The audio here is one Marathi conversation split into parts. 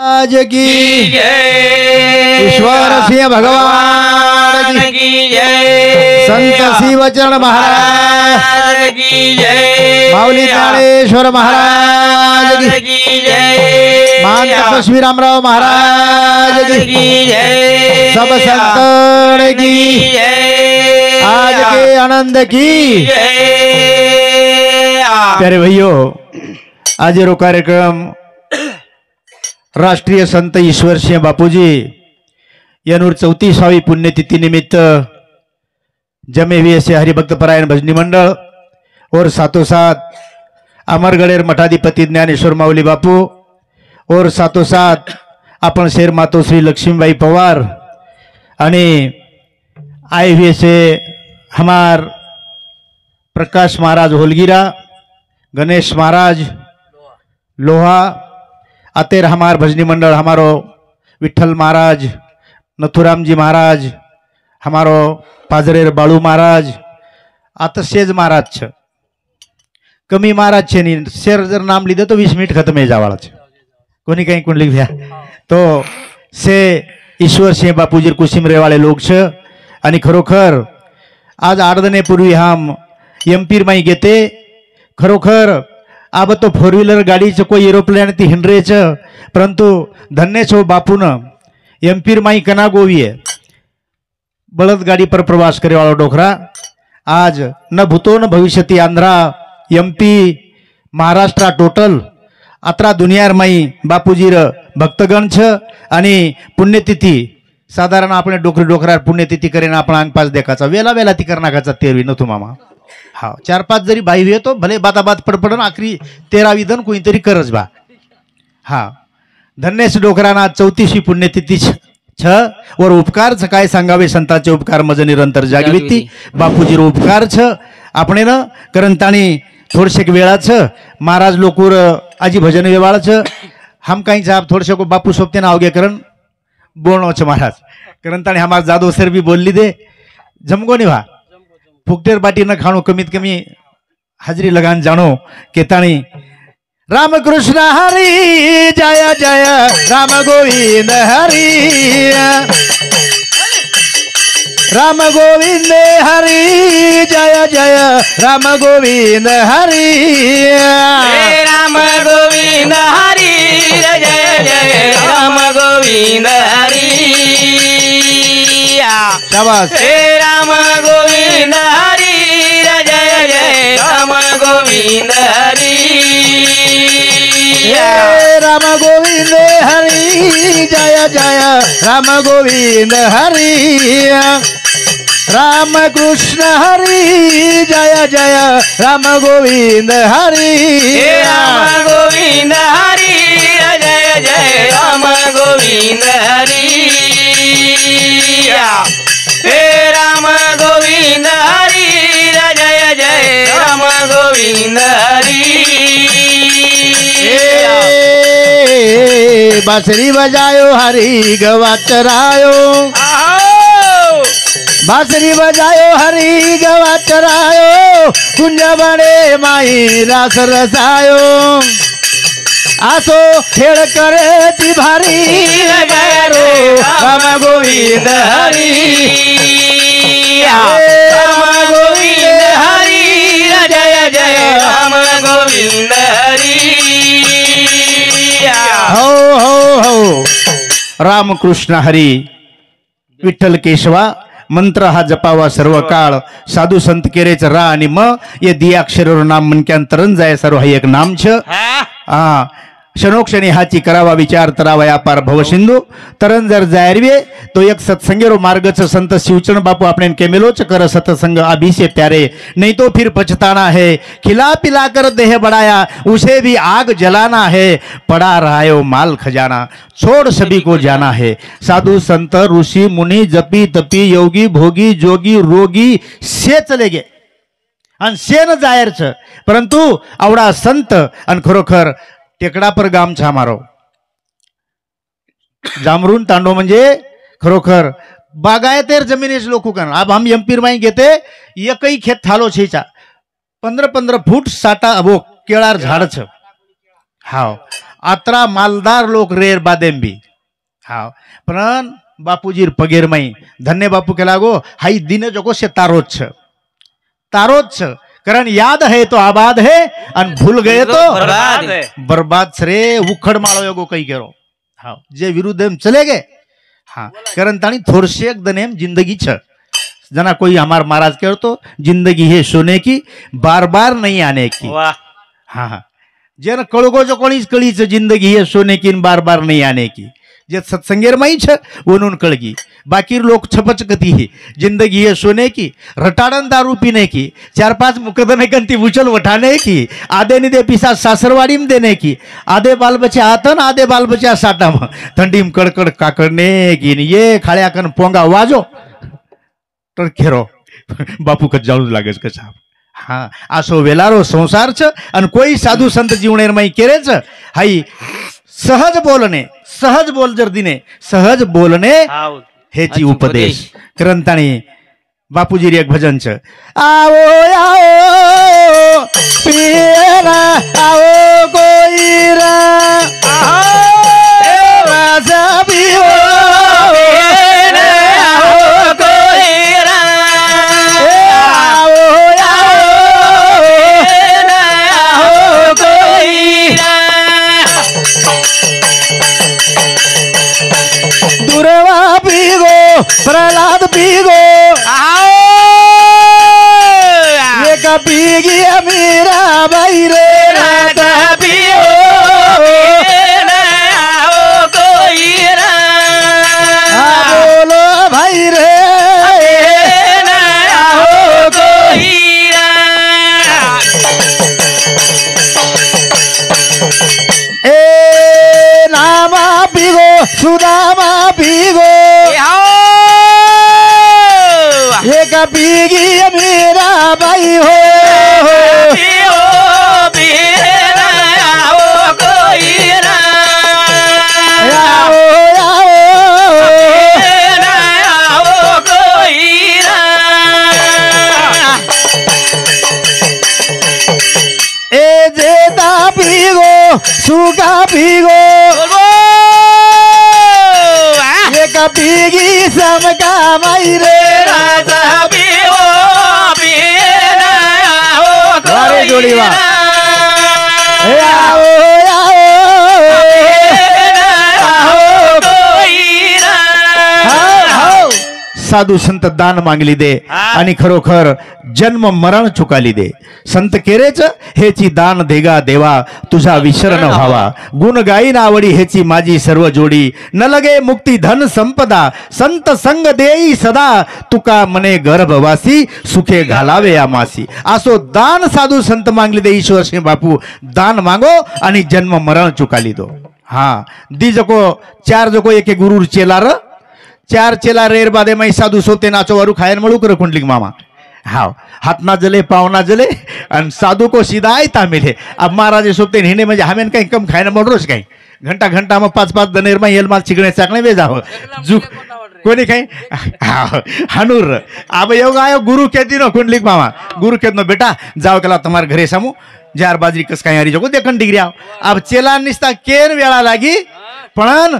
आज की ईश्वर सिंह भगवान की जय। संत शिवचरण महाराज की जय। माऊली ज्ञानेश्वर महाराज की जय। महंत तपस्वी रामराव महाराज की जय। सब संतन की जय। आज के आनंद की जय। प्यारे भाइयों, आज रो कार्यक्रम राष्ट्रीय संत ईश्वर सिंह बापूजी यानूर 34वी पुण्यतिथि निमित्त जमे हुए ऐसे हरिभक्त परायण भजनी मंडल और साथों साथ अमरगढ़ेर मठाधिपति ज्ञानेश्वर माऊली बापू और साथों साथ अपन शेर मातो श्री लक्ष्मीबाई पवार आणि आए हुए से हमार प्रकाश महाराज होलगिरा, गणेश महाराज लोहा, अतेर हमार भजनी मंडल हमारो विठ्ठल महाराज, नथुराम जी महाराज, हमारो पाजरेर बाळू महाराज, आता सेज महाराज छ कमी महाराज छे नी शेर जर नाम लीधे तो 20 मिनिट खत्म है जावाळा छे कोणी काही कोण लिख तो से ईश्वर सिंह बापूजी कुसिम रेवाळे लोक छ आणि खरोखर आज 8 दिनेपूर्वी हम एमपीर माई घेते खरोखर अब तो 4 व्हीलर गाड़ी च कोई एरोप्लेन ती हिंडरे च परंतु धन्य छो बापून एमपीर माई कना गोवी है बलद गाड़ी पर प्रवास करे वाला डोखरा आज न भूतो न भविष्यती आंध्रा एमपी महाराष्ट्र टोटल अत्रा दुनियार माई बापूजीर भक्तगण छ आणि पुण्यतिथी साधारण आपने डोकरी डोकरार पुण्यतिथि करेन आपण अंग पास देखाचा वेला वेला ती करनाकाचा 13वी नथु मामा। हाँ 4-5 जरी बाई हुए तो भले बाताबात पडपडन आखरी 13वी दन कोणीतरी करज बा। हाँ धन्यस डोकराना 34वी पुण्यतिथि छ और उपकार छ काय सांगावे संतांचे उपकार मज निरंतर जागविती बापूजी रो उपकार छ आपणे न करंताणी थोडशे वेळा छ महाराज लोकूर आजी भजन व्यवाळ छ हम काही साहब थोडशे को बापू सोपते ना आवगे करण बोलणो छ महाराज करंताणी हमार जादव सर भी बोलली दे जमगो निभा फुकटेर बाटी न खाणो कमीत कमी हाजरी लगान जानो केताणी राम कृष्ण हरी जय जय राम गोविंद हरी राम गोविंद हरी जय जय राम गोविंद हरी राम गोविंद हरी जय जय राम गोविंद हरी शाबाश राम गोविंद हरी जय जय राम गोविंद हरी राम गोविंद हरी जय जय राम गोविंद हरी राम कृष्ण हरी जय जय राम गोविंद हरी राम गोविंद हरी जय जय राम गोविंद हरी राम गोविंद हरी जय जय राम गोविंद हरी बांसुरी बजायो हरी गवा चरायो बांसुरी बजायो हरी गवा चरायो कुंज बड़े माई रास रसायो आसो खेल करे ती भारी गैरो राम गोविंद हरी राम गोविंद हरी जय जय राम गोविंद हरी हो राम कृष्ण हरी विठ्ठल केशवा मंत्र हा जपावा सर्व काळ साधू संत केरेच रा आणि म ये दियाक्षर नाम मनक्यांतरन जाय सर्व हा एक नाम छ हा क्षणोक्षणी हाची करावा विचार तरावा व्यापार भवसिंधू तरन जर जायरवे तो एक सत्संगेरो मार्गच संत शिवचरण बापू आपने केमेलोच कर सत्संग अभी से प्यारे नहीं तो फिर पछताना है खिला पिला कर देह बढ़ाया उसे भी आग जलाना है पड़ा रहा माल खजाना छोड़ सभी को जाना है साधु संत ऋषि मुनि जपी तपी योगी भोगी जोगी रोगी से चले गे आणि से न जायर छ परंतु आवडा संत आणि खरोखर टेकडा पर गाम छा मारो जामरून तांडो म्हणजे खरोखर बागायतेर जमिनीच लोक कन अब हम एमपीर माई घेते एकही खेत थालो छेचा 15-15 फूट साटा अबो केळार झाड छ हाव अतरा मालदार लोक रेर बादेंबी हा पण बापूजी पगेर मई धन्य बापू के लागो हाई दिन जगो से तारोच कारण याद है तो आबाद है और भूल गए तो बर्बाद रे उखड़ माळो एगो कई करो हाँ जे विरुद्ध एम चले गए हाँ कारण तानी थोरसे एक दनेम जिंदगी छ जना कोई हमार महाराज कह तो जिंदगी है सोने की बार बार नहीं आने की हाँ हाँ जन कळगो जो कोणीच कळीच जिंदगी है सोने की बार बार नहीं आने की जे सत्संगेर माई छ वनून कळगी बाकी लोग छपच कती है जिंदगी है सोने की रटाड़न दारू पीने की 4-5 मुकदमे कंती उछल उठाने की आधे निदे पिसा सासरवाड़ी में देने की आधे बाल बच्चे आतन आधे बाल बच्चे साटा में ठंडी में कड़कड़ काकड़ने की ये खाड़िया कन पोंगा वाजो तर खेरो बापू कच जाळू लागेच कसा हाँ आसो वेलारो संसार छ अन कोई साधु संत जीवनेर माई केरेच हाई सहज बोल जर दिने सहज बोलणे हेची उपदेश ग्रंथाने बापूजी एक भजन छ आओ आओ पियरा आओ कोईरा राजा पियो आओ कोईरा आओ आओ कोईरा दुर्वा पीगो प्रहलाद पीगो एक पीगी मीरा भाई रे राधा पियो बोलो भाई रे ए नामा पीगो सुदामा पीगो एक पीगी मेरा भाई हो ए जेता पीगो सुगा पीगो एक पीगी समका माई रे राजा पियो पियो जोड़ी वाह आओ आओ साधू संत दान मागली दे आणि खरोखर जन्म मरण चुकाली दे संत केरेच हेची दान देगा देवा तुझा विसर न व्हावा गुण गाईन आवडी हेची माझी सर्व जोडी न लगे मुक्ती धन संपदा संत संग देई सदा तुका मने गर्भवासी सुखे घालावे आमासी असो दान साधू संत मागली दे ईश्वर सिंह बापू दान मांगो आणि जन्म मरण चुकाली दो हाँ दी जको 4 जको एक गुरु चेलार 4 चेला रेर बादे मई साधु सोते नाचो वारू खायन मळू कर कुंडलिक मामा हाँ हाथ ना जले पाँव ना जले और साधु को सीधा आयता मिले अब महाराज सोते हिंडे म्हणजे हमें कहीं कम खायन मळरोच कहीं घंटा घंटा में 5-5 दनेर में येल माल चिकणे चाकणे वे जाओ जु कोणी कहीं हनूर अब योग आयो गुरु के दिनो कुंडलिक मामा गुरु के दिनो बेटा जाओ कला तुम्हारे घरे समू जार बाजरी कस काही हरी जगो देखन डिग्री आओ अब चेला निस्ता केन वेळा लागी पण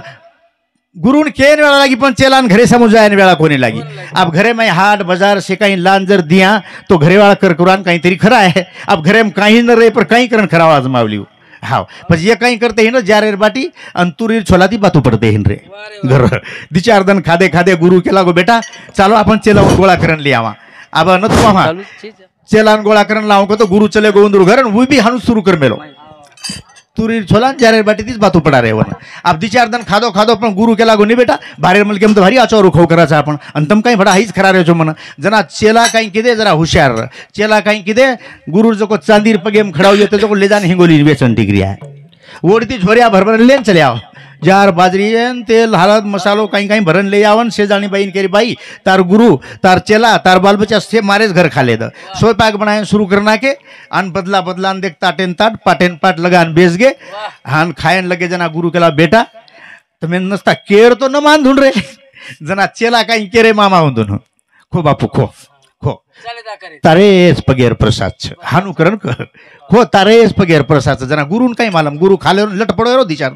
गुरुन केन वेळा लागी पण चेलान घरे समुजायन वेळा कोणी लागी अब घरे में हाट बाजार से कहीं लान जर दिया तो घरे वाला कर कुरान कहीं तेरी खरा है अब घरे में कहीं न रहे पर कहीं करन खरा आजमावली हाँ बस ये कहीं करते हैं ना जारेर बाटी अंतुरीर छोलाती बातू पड़ते हैं रे घर दिचार दन खादे खादे गुरु के लागो बेटा चलो अपन चेला गोळा करन ले आवा अब न तो वहां चेलान गोळा करन लाओ को तो गुरु चले गोंदुर घर वो भी हानु शुरू कर मेलो तुरी छोलान जारे बाटी तीस बातू पड़ा रहे वन अब दी 4 दिन खादो खादो पण गुरु के लागो नहीं बेटा बाहेर मल के तो भारी आचो रुखो कराचा आपण आणि तम काही भडा हाईच खरा रे जो मन जना चेला काही किदे जरा होशियार चेला काही किदे गुरु जो को चांदीर पगेम खड़ाव येते जो को ले जान हिंगोली वेचन डिग्री है ओडती झोरिया भरभर लेन चले आओ जार बाजरी तेल हलद मसालो कहीं कहीं भरन ले आवन से जानी बाई केरी बाई तार गुरु तार चेला तार बाल बच्चा से मारे घर खा ले सोए पाक बनाए शुरू करना के अन बदला बदला देख ताटेन ताट पाटेन पाट लगान बेच गे हान खायन लगे जना गुरु केला बेटा तुम्हें नसता केर तो न मान धुन रे जना चेला कहीं केरे मामा धुन खो बापू खो खो ચાલે તા કરે તારે પગેર પ્રસાદ છે હાનું કરણ ખો તારે પગેર પ્રસાદ છે જરા ગુરુ કઈ માલમ ગુરુ ખાલે લટ પડો એરો દિચાર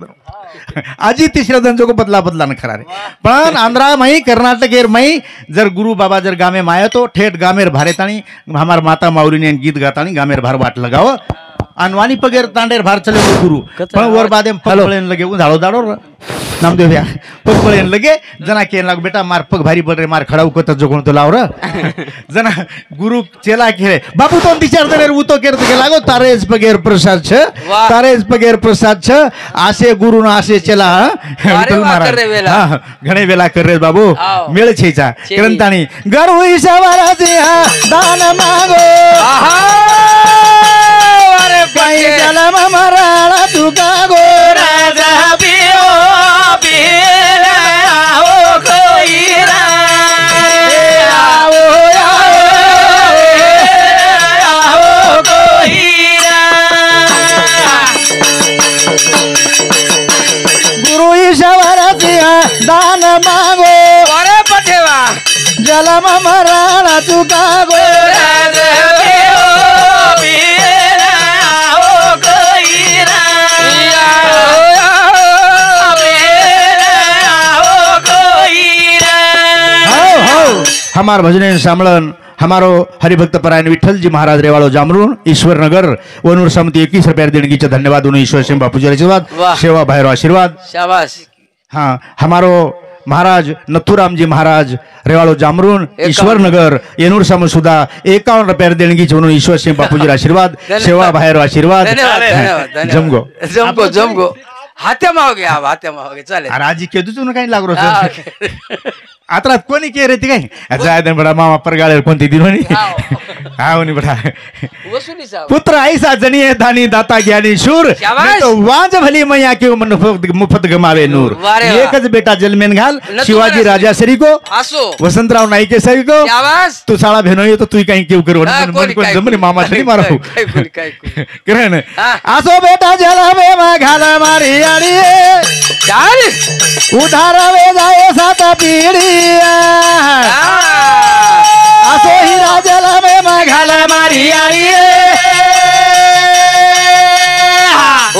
आजी तिसऱ्या दंजो को बदला बदला न खरा रे पण आंध्रा मई कर्नाटक एर मई जर गुरु बाबा जर गामे माया तो ठेठ गामेर भारे ताणी हमार माता माऊरी ने गीत गाताणी गामेर भार वाट लगाव अनवानी पगेर तांडेर भार चले गुरु पण वर बादे पगळेन लगे उधाळो दाडो नामदेव या पगळेन लगे जना केन लाग बेटा मार पग भारी पड रे मार खडाव कोत जोगण तो लाव र जना गुरु चेला के बापू तो विचार दे उ तो केर के लागो तारेज पगेर प्रसाद छ तारेज पगेर प्रसाद छ आसे गुरु ना आसे चेला घणे वेला कर रे बाबू मेळ छेचा करंताणी गरु ईशावारा से दान मागो अरे पाई जलम मराळा तुका गो राजा पियो पिला ओ कोईरा आओ कोईरा गुरु ईशावारा से दान मागो અરે પઠેવા जलम मराळा तुका गो રાજા પીઓ પીલા ઓ કોઈરા ઓ કોઈરા हमार भजने सामळन हमारो हरिभक्त परायण विठ्ठल जी महाराज रेवाड़ो जामरून ईश्वर नगर वनूर समिति 21 रुपया देणगीचे धन्यवाद उन्हें ईश्वर सिंह बापूजी आशीर्वाद सेवा भाईरो आशीर्वाद શાબાશ हाँ हमारो महाराज नथुराम जी महाराज रेवाड़ो जामरून ईश्वर नगर येनूर समसुदा 51 रुपया देणगीचे उन्हें ईश्वर सिंह बापूजी आशीर्वाद सेवा भाईरो आशीर्वाद ધન્યવાદ ધન્યવાદ जमगो જમગો જમગો હાથેમાં આવગે આ હાથેમાં આવગે ચાલે अरे आजी केदू तुन काही लागलो आता कोणी के रे ती काय जाय दे बडा मामा परगाळे कोणती दिनोनी हा होनी बडा વસુલી સાહેબ पुत्र ऐसा जनी है दानी दाता ज्ञानी शूर शाबाश। तो वांज भली मैया के मुफ्त गमावे नूर वारे वाह। एकच बेटा जलमेन घाल नथुराम शिवाजी राजा राजाश्री को આસો वसंतराव नाईके सरी को શાબાશ तू साळा भेनो तो तू काही केव करू હા, मन कोणी कोण काय जमनी कोणी. मामा छनी मारो काय कोणी, काय कोणी. करण हा. आसो बेटा जलावे मा घाला मारी आडी ચાલ उधारावे जाए सात पीढ़ी आसो हीरा जलावे मा घाला मारी आडी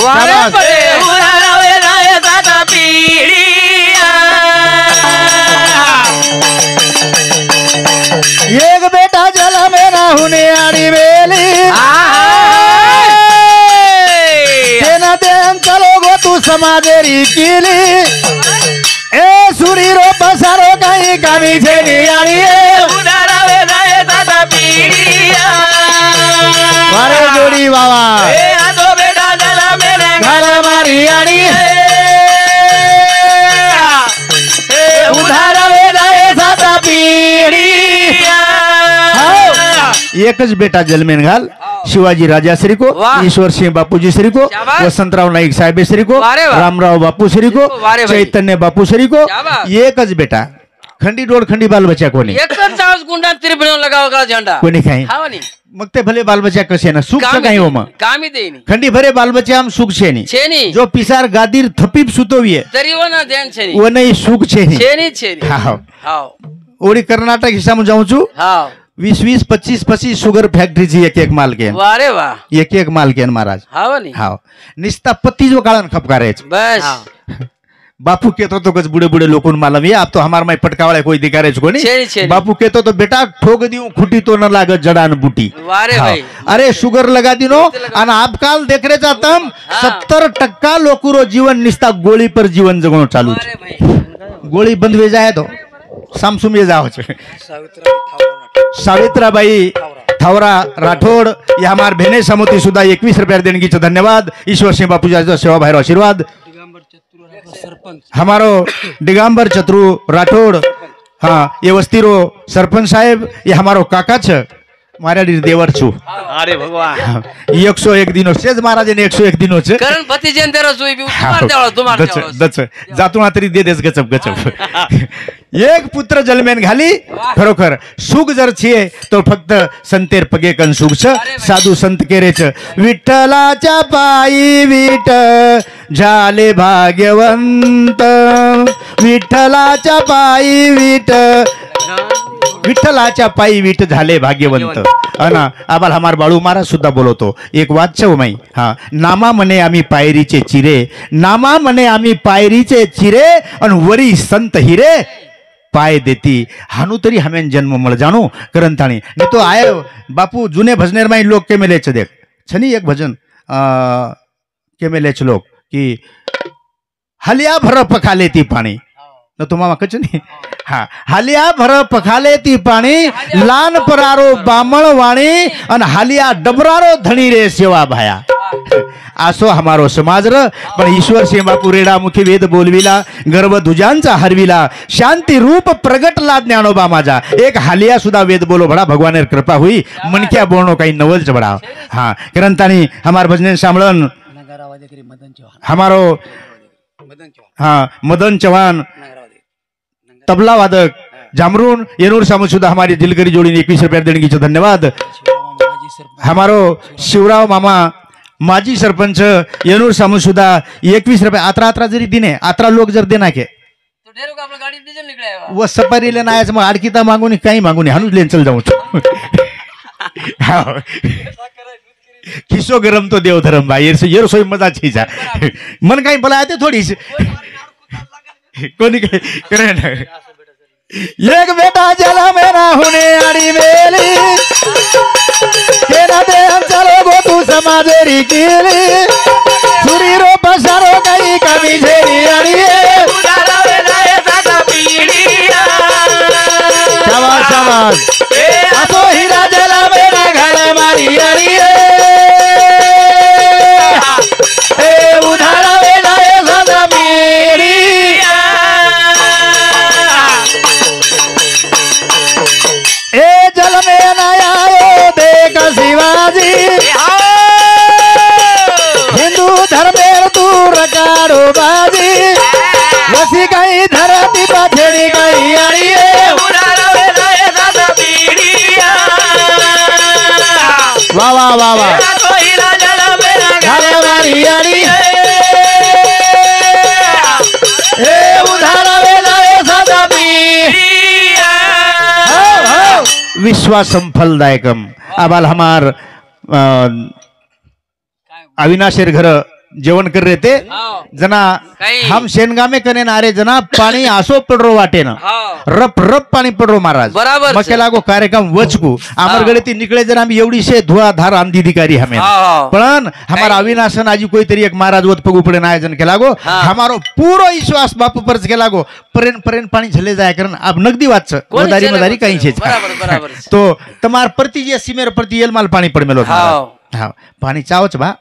વારે પડે ઉરાવે રાય દાતા પીડીયા एक बेटा जल में ना होने आड़ी वेली तेना देन चलो गो तू समाजेरी कीली ए सुरी रो पसारो कहीं कमी छेनी आड़ी ઉરાવે રાય દાતા પીડીયા मारे जोड़ी बाबा એ આજો બેટા જલા મેને घर मारी आड़ी उधार वेदाए साता पीढ़ी एकच बेटा जलमेन घाल शिवाजी राजाश्री को वाह। ईश्वर सिंह बापूजी श्री को शाबाश। वसंतराव नाईक साहेब श्री को वारे वाह। रामराव बापू श्री को वारे भाई। चैतन्य बापू श्री को शाबाश। एकच बेटा खंडी डोळ खंडी बाल बच्चा कोणी એક જ ચાસ ગુંડા ત્રિભુવન લગાવવા ઝંડા कोणी काही હાવાની मग ते भले बाल बच्चा कसे ना सुख काही हो मग કામી દેની खंडी भरे बाल बच्चे आम सुख छे नी છેની जो पिसार गादीर थपीप सुतोविये તરીઓના ધ્યાન છેની वो नाही सुख छे नी છેની છેની हाव હાવ ओडी कर्नाटक हिसाब जाऊं छु હાવ 20 25 शुगर फॅक्टरी ची एक माल केन વારે વાહ एक माल केन महाराज હાવાની हाव निस्ता पत्ती जो काळन खपकारेच બસ बापू कहतो तो कच बुढ़े बुढ़े लोगों मालूम है आप तो हमार में पटकावाले कोई दिकारे को छेनी, नहीं छेनी। बापू कहतो तो बेटा ठोक दियो खुटी तो न लागत जड़ान बूटी वारे हाँ। भाई अरे शुगर लगा दिनो आणि आपकाल देख रे जातम हाँ। 70% लोकुरो जीवन निस्ता गोळी पर जीवन जगणो चालू વારે ભાઈ गोळी बंद वे जाए तो सामसुम ये जाओ छे સાવિત્રી सावित्राबाई थावरा राठोड या हमार भेने समिति सुद्धा 21 रुपया देणगीचे धन्यवाद ईश्वर सिंह बापूजी सेवा भाईरो आशीर्वाद हमारो दिगंबर चतुर राठोड हाँ ये वस्तीरो सरपंच साहेब ये हमारो काका छ मारा देवर छु અરે ભગવાન 101 दिनो सेज महाराज ने 101 दिनो छ કરણ પતિ જેન તેરો જોઈ બી ઉમાર દેવાળો તુમાર દેવાળો दच जातुणा तरी दे देस गचप गचप एक पुत्र जलमेन घाली खरोखर सुख जर छे तो फक्त संतेर पगे कन सुख छ साधू संत केरे छ विठ्ठलाच्या पायी विठ झाले भाग्यवंत विठ्ठलाच्या पायी विठ विठ्ठलाच्या पायी विठ झाले भाग्यवंत. अना आबाल हमार बाळू महाराज सुद्धा बोलवतो एक वाच्य माई. हा, नामा म्हणे आम्ही पायरीचे चिरे, नामा म्हणे आम्ही पायरीचे चिरे, आणि वरी संत हिरे पाय देती हानू तरी हमें जन्म मळ जाणू करंताणी. नहीं तो आए बापू जुने भजनेर माई लोग के मिले देख छनी एक भजन के मिले लोग की हलिया भर पखाले ती पाणी न तुम्हाला कच नाही. हा, हालिया भर पखाले ती पाणी, लान परारो बामण वाणी, अन हालिया डबरारो धणी रे सेवा भाया. आसो हमारो समाज र, पण ईश्वर सिंह बापू रेडामुखी वेद बोलविला, गर्भ दुजांचा हरविला, शांती रूप प्रगटला ज्ञानोबा माझा. एक हालिया सुद्धा वेद बोलो बडा भगवानेर कृपा हुई, मनक्या बोलणो काही नवलच बडा. हा, करंतानी हमार भजने सामळन हमारो हाँ मदन चौहान तबला वादक जामरून येनूर सामू सुद्धा हमारी दिलकरी जोड़ी ने 21 रुपया देने की धन्यवाद. हमारो शिवराव मामा माजी सरपंच येनूर सामू सुद्धा 21 रुपया आत्रा आत्रा जरी दिने आत्रा लोक जर देना के तो ढेरों का अपना गाड़ी डीजल निकला है वो सपारी लेना आया मग आडकीता मागून काही मागून हानूच लेन चल जाऊ. खिसो गरम तो देव धर्म भाई ये रसोई मजा चीज है मन काही बोला आते थोड़ी सी कोणी काही करे ना. एक बेटा जला मेरा होने आड़ी मेली के ना दे हम चलो गो तू समाजेरी कीली सुरी रो पसारो कहीं कमी झेरी आड़ी शाबाश शाबाश आसो हीरा जला मेरा घर मारी आड़ी शिवाजी हिंदू धर्मेर दूर काढो बाजी वसी काही धरती पाछेडी काही आड़ी वाह वाह वाह वाह मारी आड़ी विश्वासम फलदायकम. आबाल हमार अविनाशेर घर जेवण कर रहे थे जना हम शेनगामे कने नारे जना पानी आसो पड़ो वाटे ना रप रप पानी पड़ो महाराज बराबर मकेला को कार्यक्रम वचकू आमर गड़े ती निकले जना हम एवढी से धुआधार आंधी दिकारी हमें पण हमारा अविनाशन आजी कोई तरी एक महाराज वत पगू पड़े ना जन के लागो हमारो पूरो विश्वास बापू पर के लागो परेन परेन पानी झले जाए करन अब नगदी वाच मदारी मदारी कहीं छे तो तमार प्रति जे सीमेर प्रति एलमाल पानी पड़ मेलो हां पानी चावच बा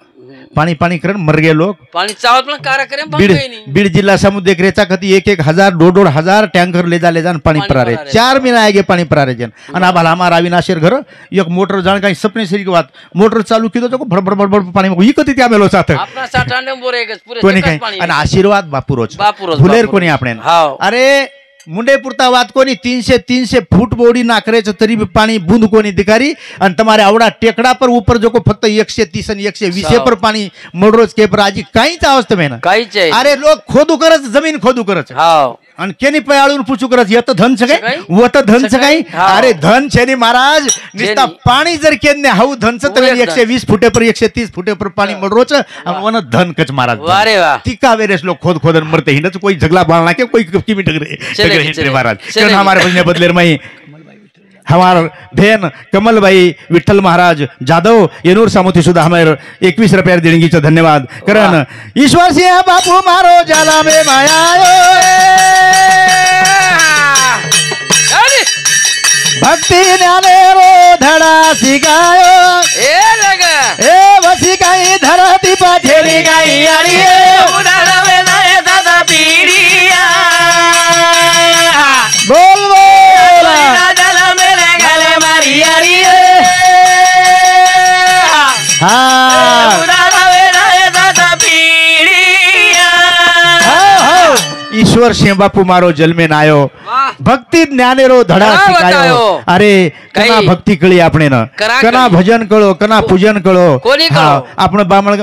पानी पानी करन मर गए लोग पानी चावल पण कार्यक्रम बन बीड़ गई नहीं बीड़ जिला समुद्र रेचा कती 1,000 1,500 टैंकर ले जा पानी परारे 4 महीना आएगे पानी परारे जन अना भला हमारा अविनाशेर घर एक मोटर जान का सपने से की बात मोटर चालू की तो भड़ भड़ भड़ पानी में कती त्या मेलो साथ अपना साठांडे बोरे पूरे कोणी काही आणि आशीर्वाद बापूरोच भुलेर कोणी आपण अरे मुंडे पुरता वात कोणी 300 फूट बोडी नाकरेच तरी भी पानी बूंद कोणी दिकारी आणि तुम्हारे आवडा टेकड़ा पर ऊपर जो को फक्त 130 आणि 120 पर पानी मोडरोज के पर आजी काहीच अवस्था में ना काहीच आहे अरे लोग खोदू करच जमीन खोदू करच आणि केनी पयाळून पुचू करच येत धन सगळे वत धन सगळे अरे धन छेनी महाराज निस्ता पाणी जर केन्ने हाऊ धनच तर 120 फुटे पर 130 फुटे पर पानी मोडरोच आणि वन धन कच महाराज अरे वाह टिका वेरेस लोग खोद खोदन मरते हिंदच कोई झगला बाळना के कोई किमी टगरे हिंदे महाराज क्यों हमारे बजने बदलेर मई हमार बहन कमल भाई विठ्ठल महाराज जादव येनूर सामुती सुद्धा हमारे 21 रुपया देणगी धन्यवाद करण ईश्वर सिंह बापू मारो जाला में माया भक्ति ज्ञानेरो धड़ा सिखायो ए वसी काही धरती पाछेरी काही आड़ी बोल बोल ईश्वर सिंह बापू मारो जन्मे नायो वाह. भक्ती ज्ञानेरो धडा धडा शिकायो बतायो. अरे कना काही. भक्ती कळी આપણે न करा कना कळी. भजन कळो कना पूजन कळो कोणी कळो? હા, આપણે બામણ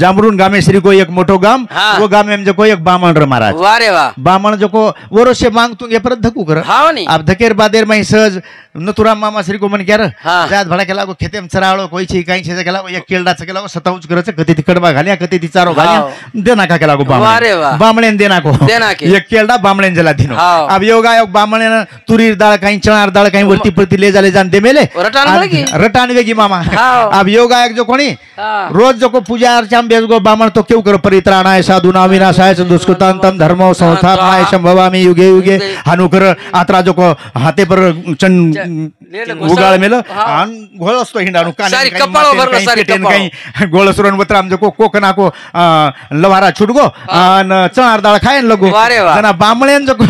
જામરૂન ગામે શ્રી કોઈ એક મોટો ગામ હા. वो गाम में जो कोई एक बामण रे महाराज वा रे वा. बामण जो को वरोसे मांगतुंगे परत धकू कर हाव नी. आप धकेर बादेर में सहज नथुराम मामा श्री को मन क्यार हा. जात भडा केला को खेतेम चराळो कोई छी काही छे केला एक केलडा केला को सताऊच करच कती ती कडबा घालिया कती ती चारो घालिया देना का केला को वा रे वा. बामणे देना को देना के. एक केलडा बामणे जला दिनो हाव. अब योगा योग बामणे तुरीर दाळ काही चणार दाळ काही वरती प्रति ले जाले जान दे मेले रटान वेगी. रटान वेगी मामा हाव. अब योगा एक जो कोणी हा. रोज जो को पूजा अर्चा में बेस गो बामण तो क्यों करो परित्राणाय साधुना विनाशाय दुष्कृतांतम धर्मो संस्थापनाय संभवामि युगे युगे हानुकर आत्रा जो को हाते पर चन उगाळ मेल आन घोळ असतो हिंडाणू सारी कपाळ भरलं सारी कपाळ. काही गोळ सुरण वत्राम जो को कोकना को लवारा छुटगो अन चणार दाळ खायन लगो वा रे वा. जना बामणेन जो को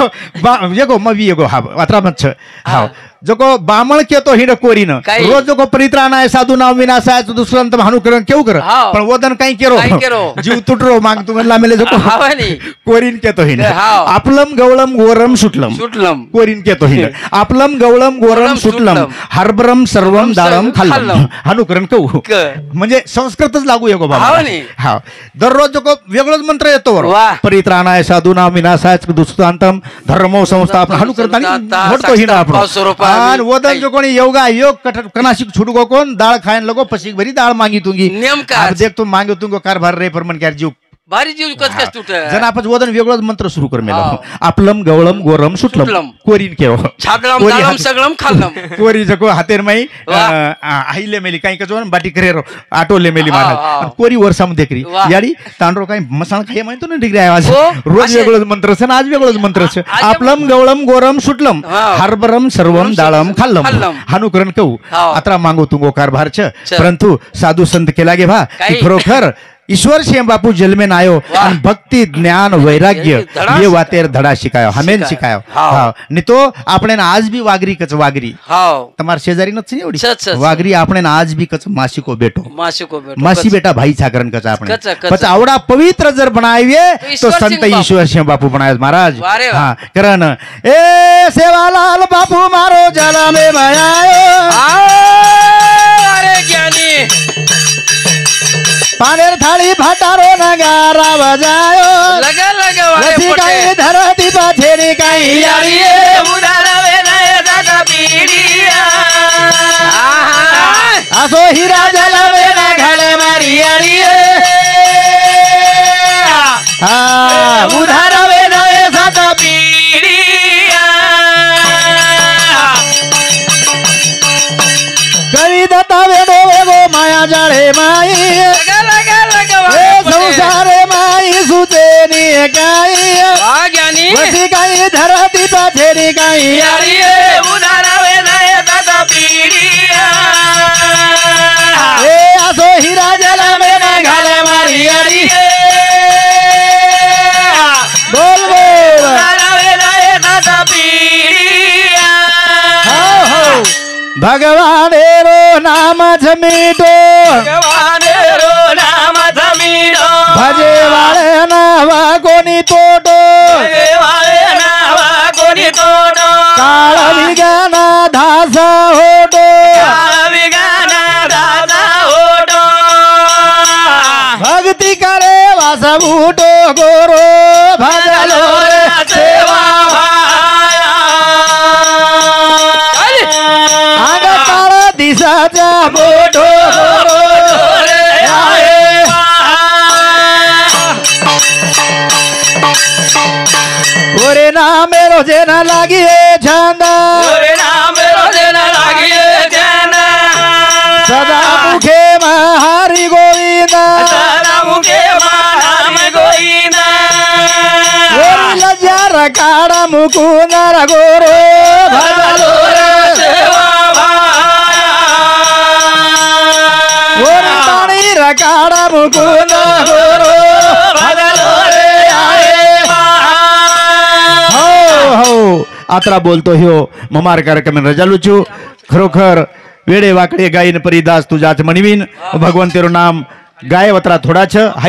येगो मवी येगो हा वत्रा मच हा जो को बामण के तो हिंड कोरीन काही. रोज जो को परित्राणाय साधुना विनाशाय दुष्कृतांतम हानुकर क्यों कर हाव. पण वदन काही केरो काही केरो. जीव तुटरो माग तू म्हणला मेले जो हाव नी. कोरीन केतो हिंड हाव. आपलम गवळम गोरम सुटलम सुटलम. कोरीन केतो हिंड आपलम गवळम गोरम सुटलम सुटलम. हरभरम सर्वम दाळम खाल्लम खाल्लम. हानुकरण कहू क. म्हणजे संस्कृतच लागू येगो हाव बाबा नी. हा दररोज जो को वेगळोच मंत्र येतो वर वाह. परित्राणाय साधुना विनाशाय दुष्कृतांतम धर्मो संस्थापन हानुकरतानी घडतो हिंड आपण आणि वदन जो कोणी योगा योग कनाशिक छुटगो कोण दाळ खायन लगो पसिक भरी दाळ मागितुंगी नेमका. अब देख तू मागितुंगो कारभार रे परमन क्यार जीव भारी जीव कस कस तुट. जण आपण वदन वेगळंच मंत्र सुरू कर मेलो हाव. आपलम गवळम गोरम सुटलम सुटलम. कोरीन केव छादळम कोरी दाळम हात- सगळम खाल्लम. कोरी जको हातेर माई वाह. आईले मेली काही कचो बाटी करेरो आटोले मेली हाव, महाराज हाव. आणि कोरी वरसाम देखरी वाह. याडी तांडरो काही मसाला खाय माहितो ना डिग्री आवाज हो, रोज असे- वेगळंच मंत्र आहे आज वेगळंच मंत्र आहे आज आपलम गवळम गोरम सुटलम हाव. हरभरम सर्वम दाळम खाल्लम खाल्लम. हानुकरण कहू हाव. आता मागो तुंगो कारभार छ छ. परंतु साधू संत केला गे भा काही. की खरोखर ईश्वर सिंह बापू जन्मे नायो वाह. आणि भक्ती ज्ञान वैराग्य ये धडा ये वातेर धडा शिकायो हमेन शिकायो. शिकायो हाव. हाव. नि तो આપણે आज भी वागरी कच वागरी हाव. તમાર શેજારી નથી એવડી छ, छ, छ. વાગરી આપણે आज भी कच मासी को बेटो माशी को बेटो. मासी कच. बेटा भाई छाकरण कच આપણે कच, कच. પછી આવડા પવિત્ર जर बनावीए तो ईश्वर संत सिंह बापू. ईश्वर सिंह बापू बनावे महाराज वाह रे वाह. हां करण ए सेवालाल बापू मारो जला में मायायो आ, अरे ज्ञानी. पानेर थाळी भाटारो नगारा बजायो लगा लगा वाले रसी पटे. काही धरती पाथेरी काही यारी उदारावे नाही दादा पिढिया. आहा. असो हिरा जलावे ना घाले मारी यारी हा उधारावे ना साता पिढिया. गरी दत्तावे वेगो माया जाळे माई लगा लगा लगा हे वाले पटे. संसारे माई सुतेनी काही वा ज्ञानी. वसी काही धरती पाथेरी काही यारी उदारावे नाही दादा पिढिया. हे असो हिरा जलावे ना घाले मारी यारी बोल बोल उदारावे नाही दादा पिढिया. हो हो भगवानेरो नाम जमीटो भगवान रो नाम जमीनो. भजे वाळे नावा कोणी तोटो देवाळे नावा कोणी तोडो. काळ विगाना धासा होटो विगाना दादा ओढो. भक्ती करे वासा उठो गोरो भजलो रे सेवा भाया. अंग काळ दिसाच्या बोटो गोरो रे आहे ओरे नामेरो जेना लागिए छंदा ओरे नाम रोजन लागिए जना. सदा मुखे महारी गोविंदा सदा मुखे नाम गोविंदा. ओरी लज्जार काढा मुकुंदर गोरो भजलो रे सेवा भाया. ओरी पाणी रकाडा मुकुंद गोरो भजलो रे आहे हो हो आत्रा बोलतो ह्यो ममार कार्यक्रम रजालू छु खरोखर वेडे वाकडे गायन परिदास तुझाच म्हणवीन भगवंतेरो नाम गाय वत्रा थोडाच हाय